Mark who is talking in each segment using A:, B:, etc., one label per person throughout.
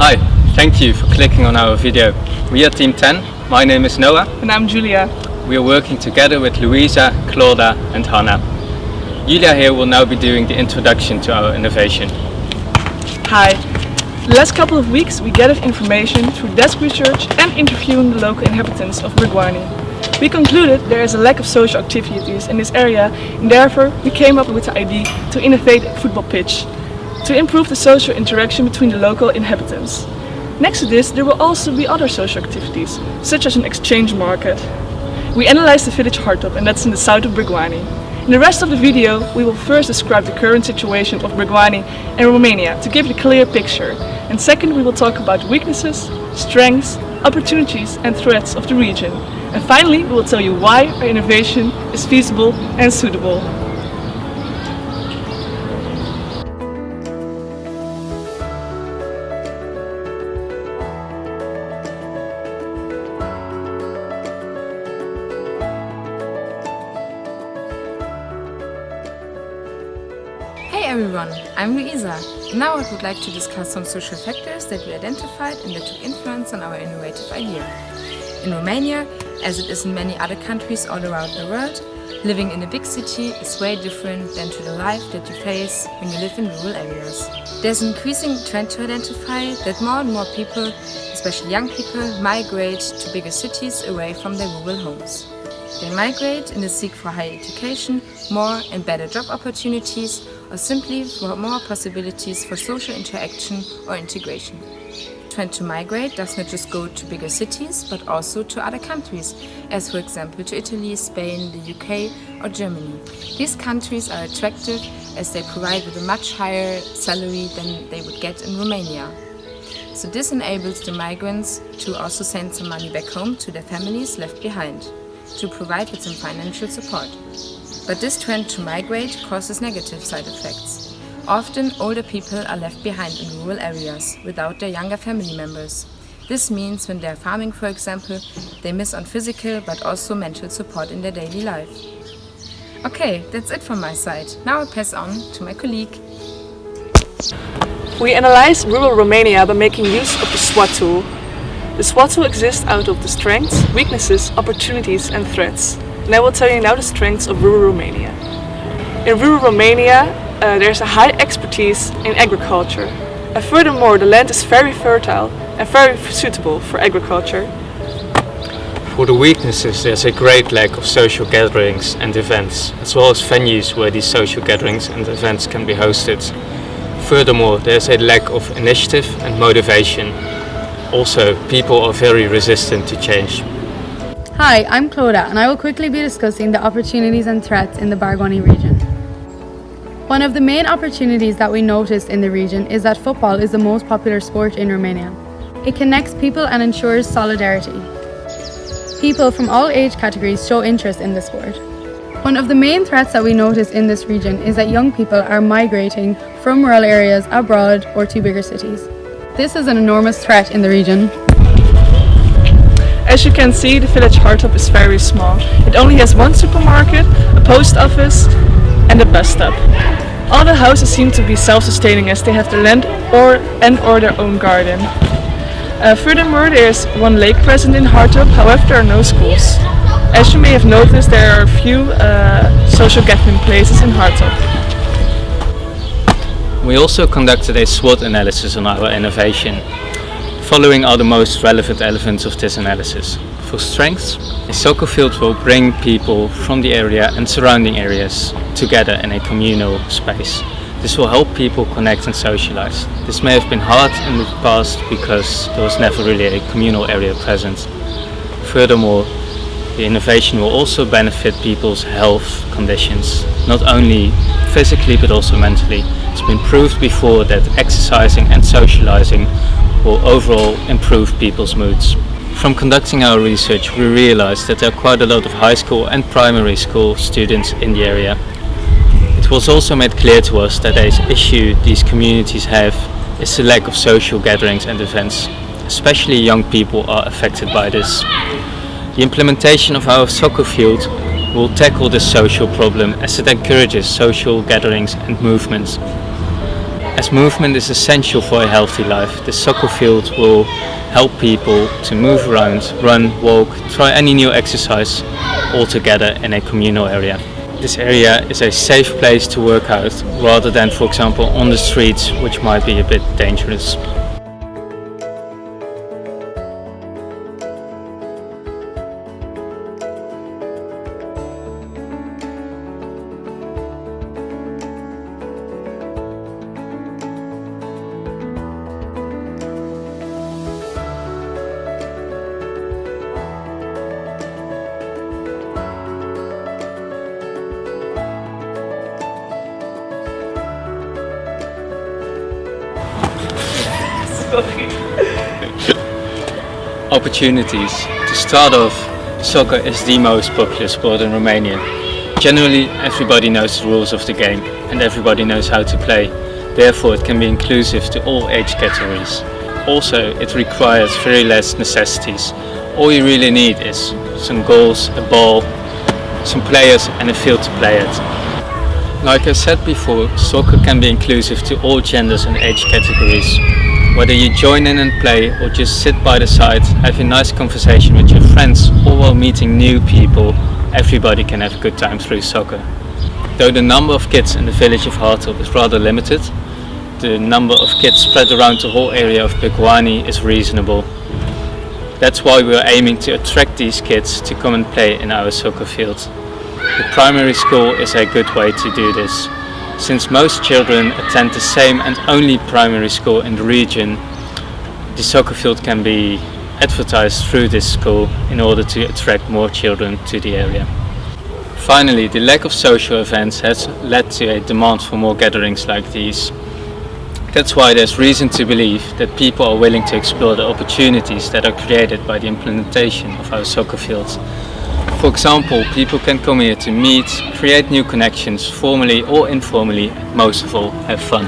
A: Hi, thank you for clicking on our video. We are Team 10. My name is Noah.
B: And I'm Julia.
A: We are working together with Louisa, Claudia and Hannah. Julia here will now be doing the introduction to our innovation.
B: Hi. The last couple of weeks we gathered information through desk research and interviewing the local inhabitants of Brigwani. We concluded there is a lack of social activities in this area, and therefore we came up with the idea to innovate a football pitch to improve the social interaction between the local inhabitants. Next to this, there will also be other social activities, such as an exchange market. We analyzed the village Hartop, and that's in the south of Brigwani. In the rest of the video, we will first describe the current situation of Brigwani and Romania to give you a clear picture. And second, we will talk about weaknesses, strengths, opportunities and threats of the region. And finally, we will tell you why our innovation is feasible and suitable.
C: Hey everyone, I'm Louisa. Now I would like to discuss some social factors that we identified and that took influence on our innovative idea. In Romania, as it is in many other countries all around the world, living in a big city is way different than to the life that you face when you live in rural areas. There's an increasing trend to identify that more and more people, especially young people, migrate to bigger cities away from their rural homes. They migrate in the seek for higher education, more and better job opportunities, or simply for more possibilities for social interaction or integration. The trend to migrate does not just go to bigger cities, but also to other countries, as for example to Italy, Spain, the UK or Germany. These countries are attractive as they provide with a much higher salary than they would get in Romania. So this enables the migrants to also send some money back home to their families left behind, to provide with some financial support. But this trend to migrate causes negative side effects. Often older people are left behind in rural areas without their younger family members. This means when they are farming, for example, they miss on physical but also mental support in their daily life. Okay, that's it from my side. Now I pass on to my colleague.
B: We analyzed rural Romania by making use of the SWOT tool. The SWOT tool exists out of the strengths, weaknesses, opportunities and threats. And I will tell you now the strengths of rural Romania. In rural Romania, there's a high expertise in agriculture. And furthermore, the land is very fertile and very suitable for agriculture.
A: For the weaknesses, there's a great lack of social gatherings and events, as well as venues where these social gatherings and events can be hosted. Furthermore, there's a lack of initiative and motivation. Also, people are very resistant to change.
D: Hi, I'm Claudia and I will quickly be discussing the opportunities and threats in the Bargoni region. One of the main opportunities that we noticed in the region is that football is the most popular sport in Romania. It connects people and ensures solidarity. People from all age categories show interest in the sport. One of the main threats that we notice in this region is that young people are migrating from rural areas abroad or to bigger cities. This is an enormous threat in the region.
B: As you can see, the village Hartop is very small. It only has one supermarket, a post office and a bus stop. All the houses seem to be self-sustaining as they have the land or their own garden. Furthermore, there is one lake present in Hartop, however there are no schools. As you may have noticed, there are a few social gathering places in Hartop.
A: We also conducted a SWOT analysis on our innovation. Following are the most relevant elements of this analysis. For strengths, a soccer field will bring people from the area and surrounding areas together in a communal space. This will help people connect and socialize. This may have been hard in the past because there was never really a communal area present. Furthermore, the innovation will also benefit people's health conditions, not only physically but also mentally. It's been proved before that exercising and socializing will overall improve people's moods. From conducting our research, we realized that there are quite a lot of high school and primary school students in the area. It was also made clear to us that an issue these communities have is the lack of social gatherings and events. Especially young people are affected by this. The implementation of our soccer field will tackle this social problem as it encourages social gatherings and movements. As movement is essential for a healthy life, the soccer field will help people to move around, run, walk, try any new exercise all together in a communal area. This area is a safe place to work out rather than, for example, on the streets, which might be a bit dangerous. Opportunities. To start off, soccer is the most popular sport in Romania. Generally, everybody knows the rules of the game and everybody knows how to play. Therefore, it can be inclusive to all age categories. Also, it requires very less necessities. All you really need is some goals, a ball, some players and a field to play it. Like I said before, soccer can be inclusive to all genders and age categories. Whether you join in and play or just sit by the side, have a nice conversation with your friends or while meeting new people, everybody can have a good time through soccer. Though the number of kids in the village of Hartop is rather limited, the number of kids spread around the whole area of Beguani is reasonable. That's why we are aiming to attract these kids to come and play in our soccer field. The primary school is a good way to do this. Since most children attend the same and only primary school in the region, the soccer field can be advertised through this school in order to attract more children to the area. Finally, the lack of social events has led to a demand for more gatherings like these. That's why there's reason to believe that people are willing to explore the opportunities that are created by the implementation of our soccer fields. For example, people can come here to meet, create new connections, formally or informally, most of all, have fun.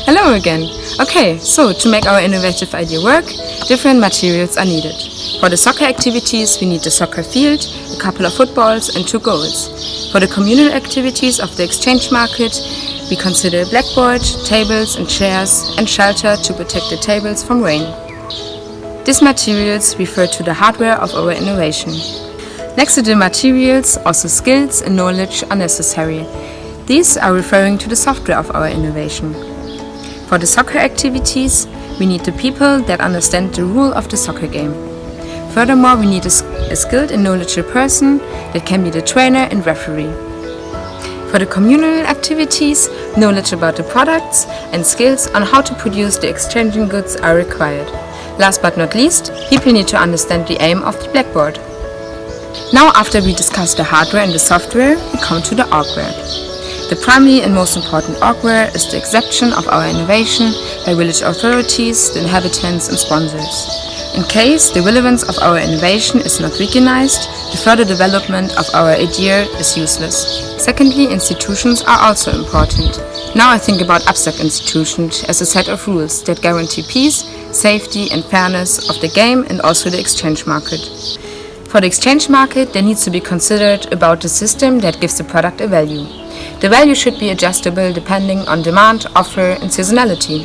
C: Hello again. Okay, so to make our innovative idea work, different materials are needed. For the soccer activities, we need the soccer field, a couple of footballs and 2 goals. For the communal activities of the exchange market, we consider a blackboard, tables and chairs, and shelter to protect the tables from rain. These materials refer to the hardware of our innovation. Next to the materials, also skills and knowledge are necessary. These are referring to the software of our innovation. For the soccer activities, we need the people that understand the rule of the soccer game. Furthermore, we need a skilled and knowledgeable person that can be the trainer and referee. For the communal activities, knowledge about the products and skills on how to produce the exchanging goods are required. Last but not least, people need to understand the aim of the blackboard. Now, after we discuss the hardware and the software, we come to the orgware. The primary and most important orgware is the acceptance of our innovation by village authorities, the inhabitants and sponsors. In case the relevance of our innovation is not recognized, the further development of our idea is useless. Secondly, institutions are also important. Now I think about abstract institutions as a set of rules that guarantee peace, safety and fairness of the game and also the exchange market. For the exchange market, there needs to be considered about the system that gives the product a value. The value should be adjustable depending on demand, offer and seasonality.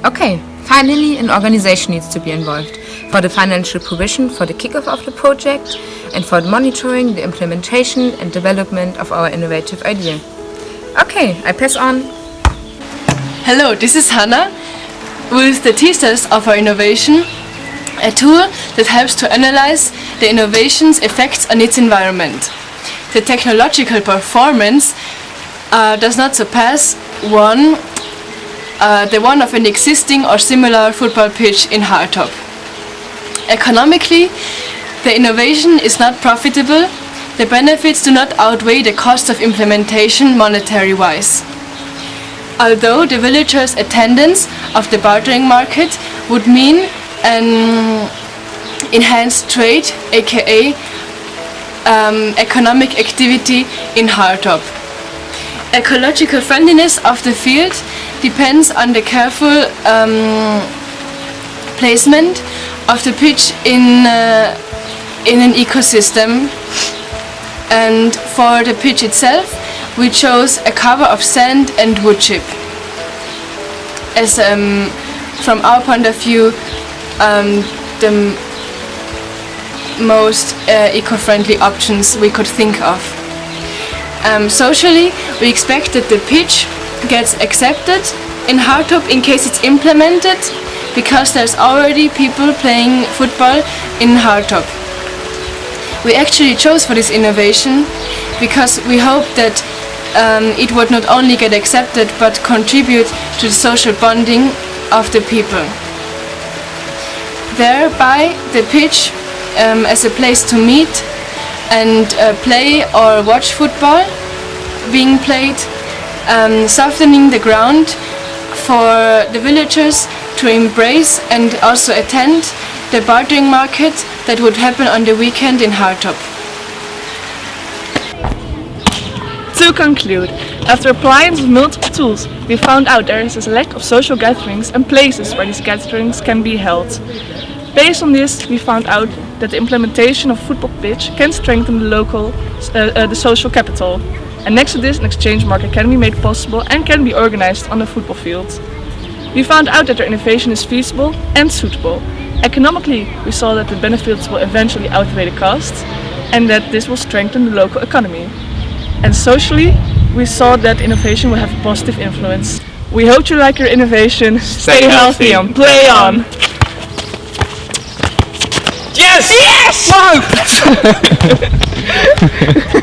C: Okay, finally an organization needs to be involved for the financial provision for the kickoff of the project and for the monitoring, the implementation and development of our innovative idea. Okay, I pass on.
E: Hello, this is Hannah with the T-test of our innovation, a tool that helps to analyze the innovation's effects on its environment. The technological performance does not surpass the one of an existing or similar football pitch in Hartop. Economically, the innovation is not profitable. The benefits do not outweigh the cost of implementation monetary-wise. Although the villagers' attendance of the bartering market would mean an enhanced trade, aka economic activity in Hartop. Ecological friendliness of the field depends on the careful placement of the pitch in an ecosystem. And for the pitch itself, we chose a cover of sand and wood chip as, from our point of view, the most eco-friendly options we could think of. Socially, we expect that the pitch gets accepted in Hardtop in case it's implemented, because there's already people playing football in Hardtop. We actually chose for this innovation because we hope that it would not only get accepted but contribute to the social bonding of the people. Thereby, the pitch as a place to meet and play or watch football being played, softening the ground for the villagers to embrace and also attend the bartering market that would happen on the weekend in Hardtop.
B: To conclude, after appliance of multiple tools, we found out there is a lack of social gatherings and places where these gatherings can be held. Based on this, we found out that the implementation of football pitch can strengthen the social capital. And next to this, an exchange market can be made possible and can be organized on the football field. We found out that their innovation is feasible and suitable. Economically, we saw that the benefits will eventually outweigh the costs and that this will strengthen the local economy. And socially, we saw that innovation will have a positive influence. We hope you like your innovation. Stay healthy and play on!
A: Yes!
B: Yes!
A: Wow!